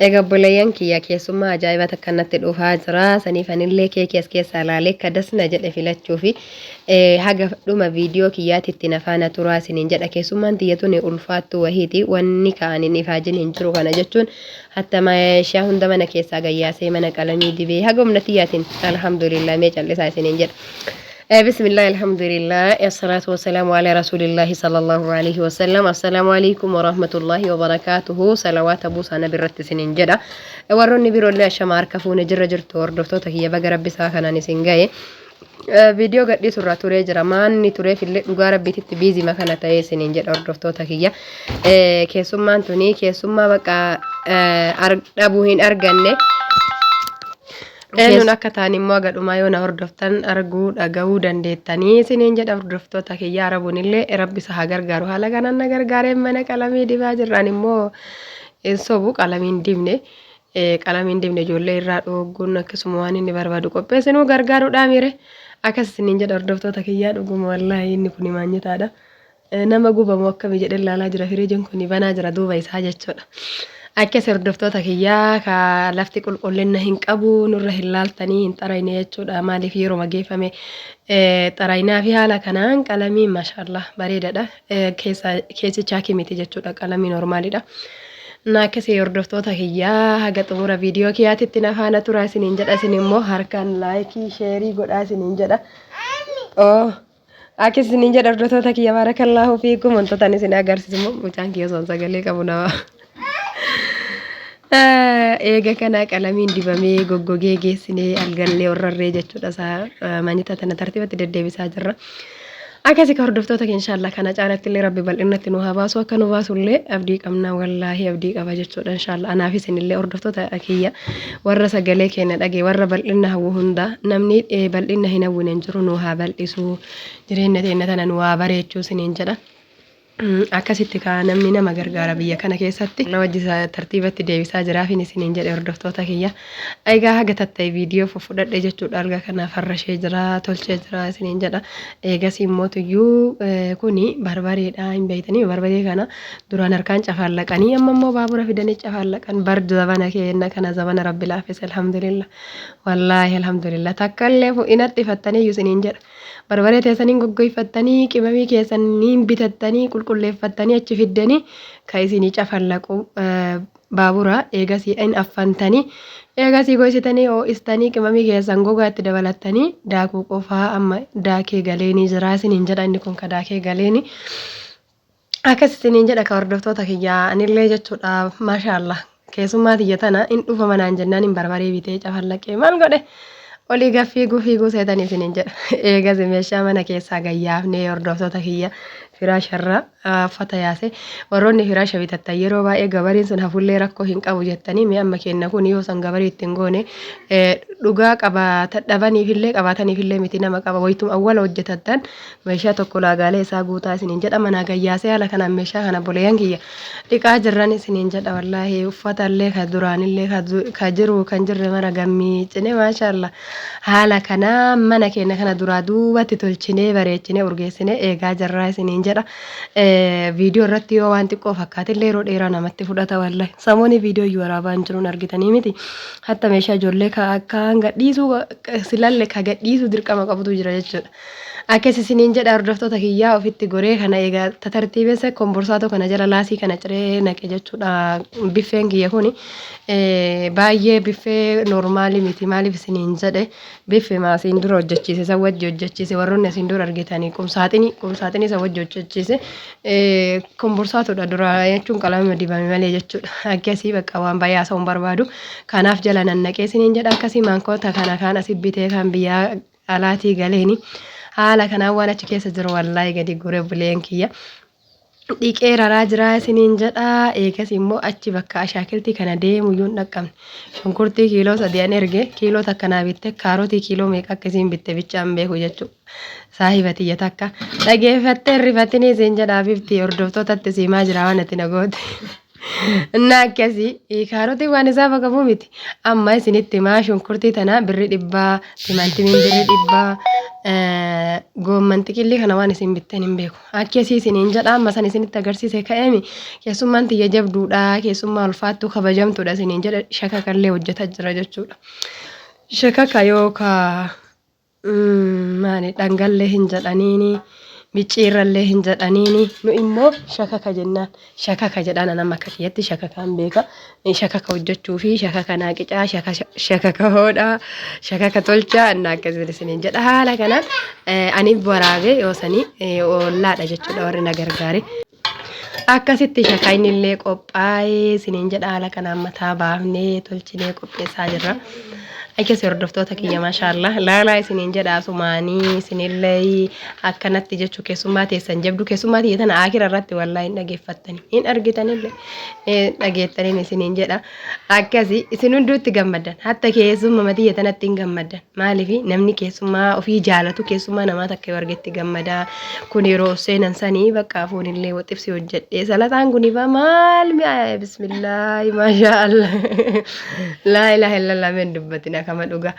Egaa obboleeyyan kiyya keessummaa ajaa'ibaa akkanatti dhufaa jira. Saniif anillee keekii as keessaa ilaalee kadasna jedhe filachuu fi haga dhuma viidiyoo kiyyaatitti nafaana turaa isiniin jedha. Keessummaan tiyyatuun ulfaattuu wahiiti. Wanni kaaniin ifaajin hin jiru kana jechuun hatta meeshaa hunda mana keessaa gayyaasee mana qalamii dibee haga humna tiyyaatiin alhamdulillah mee callisaa isiniin jedha. بسم الله الحمد لله الصلاة والسلام على رسول الله صلى الله عليه وسلم السلام عليكم ورحمة الله وبركاته صلوات أبو سانا برت سنين جدا وروني بيرو الله شمار كفون جر جرت وردفتو تهي بقى ربي ساخنا نسين جاي فيديو قد دي سورة توري جرمان نتوري في اللي نقا ربي تتبيزي ما كانت تهي سنين جدا وردفتو تهي كيسوما انتوني كيسوما بقى أبوهين أرغني Eenyuun akka ta'an immoo agadhumaa yoo na hordoftan arguu dhagahuu dandeettanii isiniin jedha hordoftoota kiyya arabuun illee rabbi isa haa gargaaru haala kanaan na gargaareen mana qalamii dibaa jirran immoo sobu qalamiin dibne ijoollee irraa dhooguun akkasuma waan inni barbaadu qopheessinuu gargaaruudhaa miire akkas isiniin jedha hordoftoota kiyyaa dhuguma wallaahi inni kun maanyitaadha nama gubamu akkamii jedhe ilaalaa jira firiijiin kun banaa jira duuba isaa jechuudha. Akka hordoftoota kiyyaa ka lafti qulqullina hin qabu nurra hin laaltanii hin xarayne jechuudha maaliif yeroo mageeffame xaraynaa fi haala kanaan qalamii maashaallah bareedaadha keessichaa kimiti jechuudha qalamii normaalidha. Akkasii hordoftoota kiyyaa haga xumura viidiyoo kiyyaatitti nafaana turaa isiniin jedha isin immoo harkaan laayikii sheerii godhaa isiniin jedha. Akka isiniin jedha hordoftoota kiyya baarakallaahu fiikum wantoota isin agarsiisu mucaan kiyya osoo sagalee qabu nama. Eega kana qalamiin dibamee goggogee geessinee algallee warrarree jechuudha isaa manyita tana tartiibatti deddeebisaa jirra. Akkasii ka hordoftoota keenya inshaallah kana caalatti illee rabbi bal'innatti nu haa baasu akka nu baasullee abdii qabna wallaahi abdii qaba jechuudha inshaallah anaaf isinillee hordoftoota kiyya warra sagalee keenya dhagee warra bal'inna hawwu hunda namni bal'inna hin hawwine hin jiru nu haa bal'isu jireenya teenya tana nu haa bareechuu isiniin jedha. Akkasitti ka namni nama gargaara biyya kana keessatti na wajji tartiibatti deebisaa jiraafin isiniin jedhe hordoftoota kiyya egaa haga tatta'e viidiyoo fudhadhe jechuudha arga kana farrashee jira tolchee jira isiniin jedha eegas immoo tuyyuu kuni barbareedha hin beeytanii barbaree kana duraan harkaan cafaallaqanii amma immoo baabura fidanii cafaallaqan bar zabana keenna kana zabana rabbi laafis alhamdulillah wallaahi alhamdulillah takka illee fu'inatti fattanii isiniin jedha barbaree teessaniin goggoifattanii qimamii keessaniin bitattanii qulqulleeffattanii achi fiddanii ka isinii cafallaqu baabura eegasii in affantanii eegasii goysitanii ho'istanii qimamii keessan gogaa itti dabalattanii daakuu qofaa amma daakee galeenii jira isiniin jedha inni kun ka daakee galeenii akkas isiniin jedha ka hordoftoota kiyyaa anillee jechuudha maashaallah keessummaa tiyya tana in dhufa manaan jennaan hin barbaree bitee cafallaqee maal godhe olii fiiguu seetan isiniin jedha eegas meeshaa mana keessaa gayyaafnee hordoftoota kiyya firaasharra uffata yaase warroonni firaasha bitattan yeroo baay'ee gabariin sun hafullee rakkoo hin qabu jettanii mee amma kenna kun yoo san gabarii ittiin goone dhugaa dhabaniifillee qabaataniifillee miti nama qaba wayituma awwala hojjetattan meeshaa tokko laagaalee isaa guutaa isiniin jedha manaa gayyaasee haala kanaan meeshaa kana boleeyyan kiyya dhiqaa jirran isiniin jedha wallaahi uffatallee ka duraanillee ka jiru kan jirre mara gammiicine maashaallah haala kanaa mana keenya kana duraa duubatti tolchinee bareechinee urgeessinee eegaa jirraa isiniin jedha viidiyoo irratti yoo waan xiqqoo fakkaatillee yeroo dheeraa namatti fudhata wallahi samoonni viidiyoo iyyuu waraabaan jiruun argitanii miti hatta meeshaa ijoollee ka akka gadhiisuu silalle ka gadhiisuu dirqama qabutu jira jechuudha. Akkas isiniin jedha hordoftoota kiyyaa ofitti goree kana eegaa tartiibessa komborsaatoo kana jala laasii kana ciree naqe jechuudha biffeen kiyya kuni baay'ee biffee noormaalii miti maaliif isiniin jedhe biffee maasiin dura hojjechiise isa wajji hojjechiise warroonni asiin dura argitanii qumsaaxinii isa wajji hojjechiise komborsaatoodha dura jechuun qalama dibame malee jechuudha akkasii bakka waan baay'ee haasa'uun barbaadu kanaaf jala nannaqee isiniin jedha akkasii maankoota kana kaan asii bitee kan biyyaa alaatii galeeni. Haala kanaan waan achi keessa jiru wallaahi gadi guree buleen kiyya dhiqee raraa jira isiniin jedha eegas immoo achi bakka ashaakiltii kana deemu iyyuu hin dhaqqabne shunkurtii kiiloo 3 erge kiiloo takka naa bitte kaarotii kiiloo meeqa akkasiin bitte bichaan beeku jechuudha saahibatiyya takka dhageeffattee rifatinii isiin jedhaa bifti hordoftootatti siimaa jira waan ati nagooti Nakkasi kaarootii waan isaa bakka bu'uumiti amma isinitti maa shunkurtii tana birri dhibbaa timaantimiin birri dhibbaa goomman xiqillee kana waan isin bittan hin beeku akkasii isiniin jedha amma san isinitti agarsiise ka'eemi keessummaan tiyya jabduudha keessummaa ulfaattuu kabajamtuudha isiniin jedha shaka kallee hojjeta jira jechuudha shakaka yookaa maali dhangallee hin jedhaniini micciirrallee hin jedhaniini nu immoo shakaka jennaan shakaka jedhaan nama akka kiyyatti shakakaan beeka shakaka hojjechuu fi shakaka naaqicaa shakaka hoodhaa shakaka tolchaa innaa akkasii isiniin jedha haala kanaan ani waraabee yoosanii ollaadha jechuudha warri na gargaare. Akkasitti shakaayni illee qophaa'ee isiniin jedha haala kanaan mataa baafnee tolchinee qopheessaa jirra. Akkasii hordoftoota kiyya maashaallah laalaa isiniin jedhaa sumaanii isinillee akkanatti jechuu keessummaa teessan jabdu keessummaa tiyya tana akira irratti wallaahi hin dhageeffattani hin argitanillee dhageettaniin isiniin jedha akkasii isin hunduutti gammaddan hatta keessummaa tiyya tanatti hin gammaddan maaliif namni keessummaa ofii jaalatu keessummaa namaa takka yoo argetti gammadaa kun yeroo seenan sanii bakka afuunillee waxibsi hojjedhee salataan kunifa maal mi'a bismillaahi maashaallah laa ilaaha illallah men dubbatina kama dhuga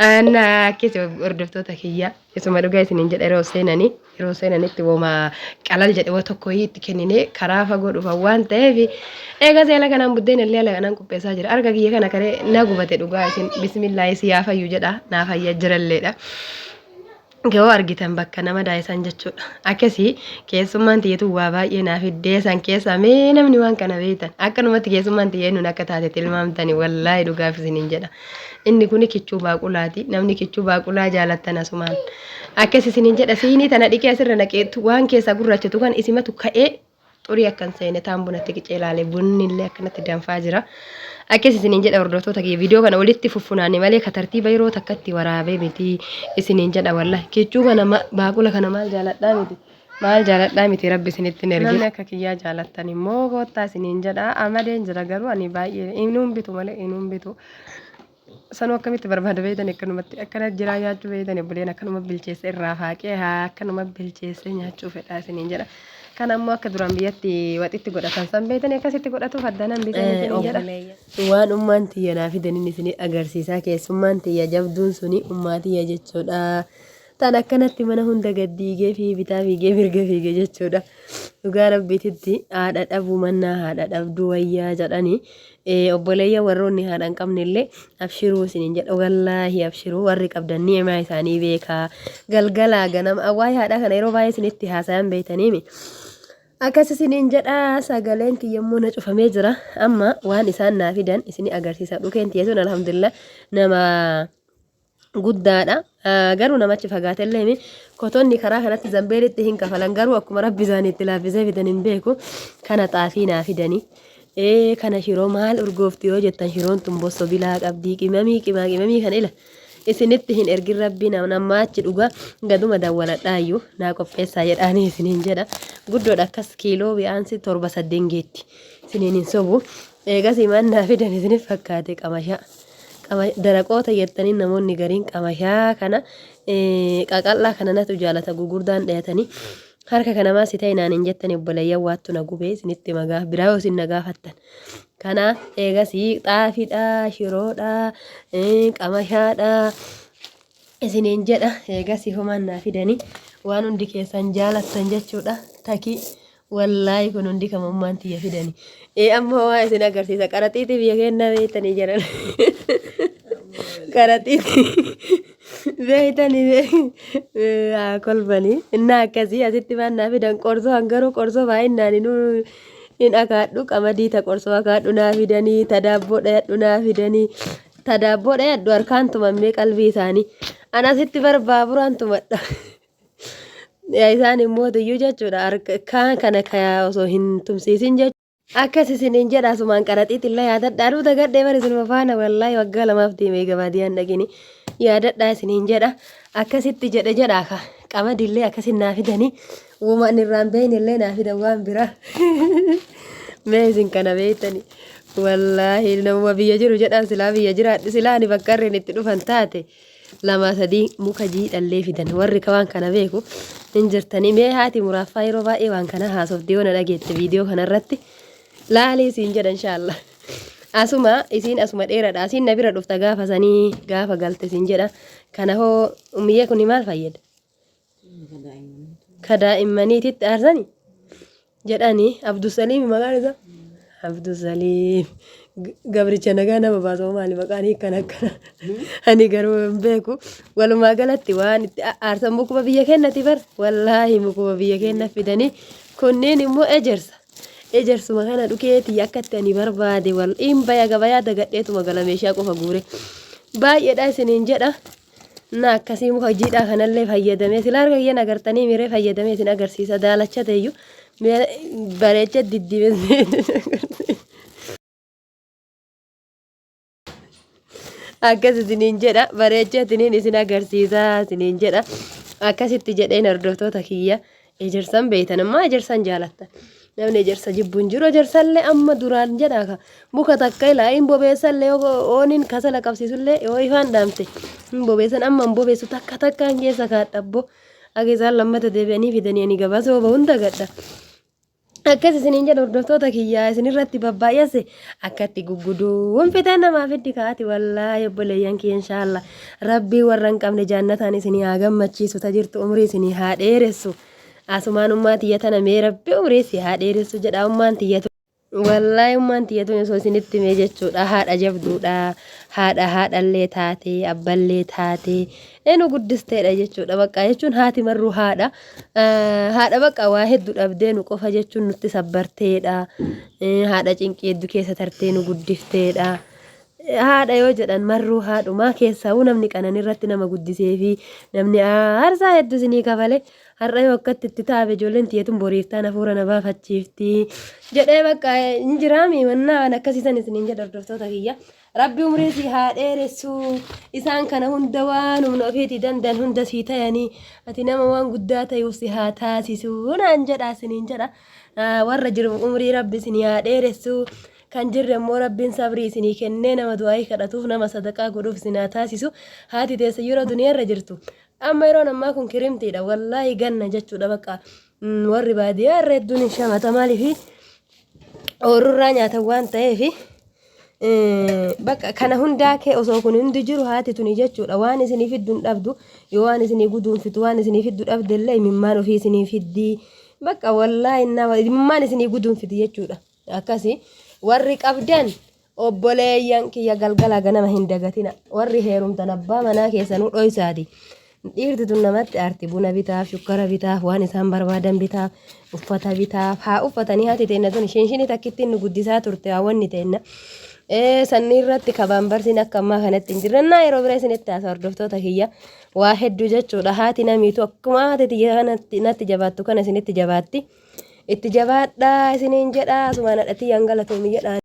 ana akkasii hordoftoota kiyya isuma dhugaa isiniin jedha yeroo seenanitti wooma qalal jedhe waa tokko itti kennine karaa fagoo dhufa waan ta'eef eegaa seela kanaan buddeen illee ala kanaan qopheessaa jira arga kiyya kana karee na gubate dhugaa isin bismillaahi siyaa fayyuu jedha naa fayyaa jiralleedha. Ga'oo argitan bakka nama daa'isan jechuudha. Akkasii keessummaan tiyyatu waa baay'ee naaf iddee san keessa mee namni waan kana beektan akkanumatti keessummaan tiyyee nun akka taate tilmaamtani wallaahi dhugaaf isiniin jedha. Inni kuni kichuu baaqulaati namni kichuu baaqulaa jaalattan asumaan. Akkasii isiniin jedha siinii tana dhiqee asirra naqeetu waan keessa gurraachatu kan isimatu ka'ee xurii akkan seene taan bunatti qicee ilaalee bunni illee akkanatti danfaa jira. Akkasii isiniin jedha hordoftoota kiyya viidiyoo kana walitti fuffunaanne malee ka tartiiba yeroo takkatti waraabee miti isiniin jedha wallahi kichuu kana baaqula kana maal jaaladhaa miti rabbi isinitti hin ergine akka kiyyaa jaalattan immoo koottaa isiniin jedha amadeen jira garuu ani baay'ee inuun bitu malee inuun bitu sanuu akkamitti barbaada beeytan akkanumatti akkana jiraa nyaachuu beeytan buleen akkanuma bilcheesse irraa faaqee akkanuma bilcheesse nyaachuu fedhaa isiniin jedha. Kan ammoo akka duraan biyyatti waxitti godhatan san beeytan akkasitti godhatu faddanaan bitanii jedha. Waan ummaan tiyya naa fidaniin isin agarsiisaa keessummaan tiyya jabduun suni ummaa tiyya jechuudha. Tan akkanatti mana hunda gaddiigee fi bitaa fiigee mirga fiigee jechuudha. Dhugaa rabbiititti haadha dhabuu mannaa haadha dhabduu wayyaa jedhanii obboleeyya warroonni haadha hin qabnellee abshiruu isiniin jedha wallaahi abshiruu warri qabdan ni'imaa isaanii beekaa galgalaa ganama waa'ee haadhaa kana yeroo baay'ee isinitti haasayan beeytaniimi. Akkas isiniin jedha sagaleen kiyyammoo na cufamee jira amma waan isaan naa fidan isini agarsiisa dhukeen tiyyeessuun alhamdulillah nama guddaadha garuu namachi fagaatellee kotonni karaa kanatti zambeelitti hin kafalan garuu akkuma rabbi isaaniitti laaffisee fidan hin beeku kana xaafii naa fidanii kana shiroo maal urgoofti yoo jettan shiroon tun bosso bilaa qabdii qimamii kan ila isinitti hin ergin rabbii nama achi dhuga gaduma dawwaladhaayyuu naa qopheessaa jedhaanii isiniin jedha guddoodha akkas kiiloo bi'aansi 7-8 geetti isiniin hin sobu eegas himaan naa fidan isiniif fakkaate qamashaa daraqoota jettanii namoonni gariin qamashaa kana qaqallaa kana natu jaalata gugurdaan dhayatanii harka kanamaa si ta'e naan hin jettani obboleeyyan waattu na gubee isinitti magaa biraa yoo isin na gaafattan kana eegasii xaafiidha shiroodha qamashaadha isiniin jedha eegasii homaan naa fidanii waan hundi keessan jaalattan jechuudha takii wallaahi kun hundi kamummaan tiyya fidanii ammoo waa isin agarsiisa qaraxiitii biyya kennaa beeytanii jedhan qaraxiitii beeytanii kolfanii innaa akkasii asitti waan naa fidan qorsoo hangaruu qorsoo baay'inaan in akaadhu qamadii ta qorsoo akaadhu naa fidanii ta daabboo dhayadhu naa fidanii ta daabboo dhayadhu harkaan tumammee qalbii isaanii anasitti barbaaburaan tumadha isaan immoo tuyyuu jechuudha harkaan kana kayaa osoo hin tumsiisin jechuudha. Akkas isiniin jedha asumaan qaraxiitillee yaadadhaa dhuuta gadhee bari isinuma faana wallaahi waggaa lamaaf deemee gabaadiyaan dhagini yaadadhaa isiniin jedha akkasitti jedhaa ka qamadillee akkasin naa fidanii uumaan irraan beeynillee naa fidan waan biraa mee isin kana beeytanii wallaahi nama biyya jiru jedhan silaa biyya jiraadhi silaa ani bakka irreen itti dhufan taate 2-3 muka jiidhallee fidan warri ka waan kana beeku hin jirtanii mee haati muraaffaa yeroo baay'ee waan kana haasofdee waan dhageette viidiyoo kanarratti laalii siin jedha inshallah asuma isiin asuma dheeraadha asiin na bira dhufta gaafa sanii gaafa galte siin jedha kana hoo ummiyee kun maal fayyada kadaa immaniititti aarsani jedhani Abdusaliim maqaan isaa Abdusaliim gabricha nagaa nama baasoo maali maqaan hiikkana akkana ani garuu hin beeku walumaa galatti waan itti aarsan mukuma biyya keenyatti bar wallaahi mukuma biyya keenya fidanii kunneen immoo ejersuma kana dhukeetii akkatti ani barbaade wal baya gabayaa dagadheetuma gala meeshaa qofa guure baay'eedha isiniin jedha na akkasii muka jiidhaa kanallee fayyadamee sila harka kiyyan agartanii miree fayyadamee isin agarsiisa daalacha ta'eyyuu bareecha diddibee akkas isiniin jedha bareecha isiniin isin agarsiisa isiniin jedha akkasitti jedheen hordoftoota kiyya ejersan beeytan ammaa ejersan jaalatta namni ejersa jibbuun jiru ejersallee amma duraan jedha muka takka ilaa hin bobeessallee ooniin kasala qabsiisullee yoo ifaan dhaamte hin bobeessan amma hin bobeessu takka takkaan keessa kaadhabbo akka isaan lammata deebi'anii fidanii ani gabaasa oba hunda gadha akkas isiniin jedha hordoftoota kiyyaa isinirratti babbaayase akkatti gugguduun fitaan namaaf itti kaati wallaahi obboleeyyan kiyya inshaalla rabbii warra hin qabne jannataan isinii haa gammachiisu tajirtu umrii isinii haa dheeressu asumaan ummaa tiyyatana mee rabbi umrii si haa dheeressu jedha ummaan tiyyatu wallaahi ummaan tiyyatu osoo isinitti mee jechuudha haadha jabduudha haadhallee taate abballee taate enu guddisteedha jechuudha bakka jechuun haati marruu haadha bakka waa hedduu dhabdee nu qofa jechuun nutti sabbarteedha haadha cinqii hedduu keessa tartee nu guddifteedha haadha yoo jedhan marruu haadhumaa keessaa namni qanan irratti nama guddisee fi namni aarsaa hedduu isinii kafale har'a yoo akkatti itti taafe ijoolleen tiyyatuun boriiftaan hafuura na baafachiifti jedhee bakka injiraami mannaan akkasiisan isiniin jedha hordoftoota kiyya rabbi umrii si haa dheeressu isaan kana hunda waan humna ofiitii dandan hunda sii ta'anii ati nama waan guddaa ta'uuf si haa taasisu naan jedha isiniin jedha warra jiru umrii rabbi isinii haa dheeressu kan jirre immoo rabbiin sabrii isinii kennee nama du'aa kadhatuuf nama sadaqaa godhuuf isin haa taasisu haati teessa yeroo duniyaarra jirtu amma yeroon ammaa kun kirimtiidha wallaahi ganna jechuudha bakka warri baadiyyaa irra hedduun hin shamata maaliifi oorurraa nyaatan waan ta'eef bakka kana hundaa kee osoo kun hundi jiru haati tuni jechuudha waan isinii fidduun dhabdu yoo waan isinii guduun fitu waan isinii fiddu dhabdellee imimmaan ofii isinii fiddii bakka wallaahi imimmaan isinii guduun fidi jechuudha akkasii warri qabdan obboleeyyan kiyya galgala ganama hin dagatina warri heerumtan abbaa manaa keessanuu dhoysaati dhiirti tun namatti aarti buna bitaaf shukkara bitaaf waan isaan barbaadan bitaaf uffata bitaaf haa uffatanii haati teenna tun isheen takkittiin nu guddisaa turte haawwanni teenna sanni irratti kabaan barsiin akka ammaa kanatti hin jirrannaa yeroo bira isinitti haasa hordoftoota kiyya waa hedduu jechuudha haati namiitu akkuma haati tiyya kanatti natti jabaattu kana isinitti jabaatti itti jabaadhaa isiniin jedha asumaan hadhatii hangalatoomi jedha